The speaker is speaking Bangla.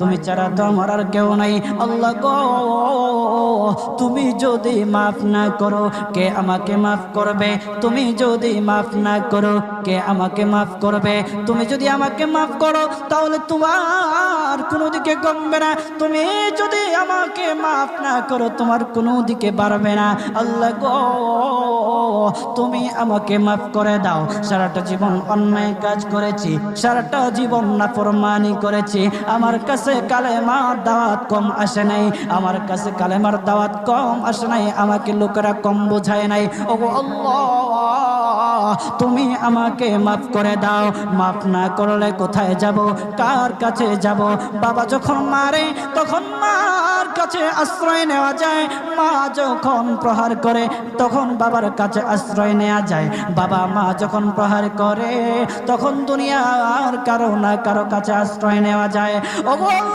তুমি ছাড়া তো আমার আর কেউ নাই। আল্লাহ গো, তুমি যদি মাফ না করো কে আমাকে মাফ করবে? তুমি যদি মাফ না করো কে আমাকে মাফ করবে? তুমি যদি আমাকে মাফ করো তাহলে তোমার কোনো দিকে কমবে না, তুমি যদি আমাকে মাফ না করো তোমার কোনো দিকে বাড়বে না। আল্লাহ গো, তুমি আমাকে মাফ করে দাও। সারাটা জীবন অন্যায় কাজ করেছি, সারাটা জীবন নাফরমানি করেছি, আমার কাছে কালেমার দাওয়াত কম আসে নাই, আমার কাছে কালেমার দাওয়াত কম আসে নাই, আমাকে লোকেরা কম বোঝায় নাই। ওগো আল্লাহ, তুমি আমাকে মাফ করে দাও। মাফ না করলে কোথায় যাব, কার কাছে যাব? বাবা যখন মারে তখন মার কাছে আশ্রয় নেওয়া যায়, মা যখন প্রহার করে তখন বাবার কাছে আশ্রয় নেওয়া যায়, বাবা মা যখন প্রহার করে তখন দুনিয়ার কারো না কারো কাছে আশ্রয় নেওয়া যায়। ওগো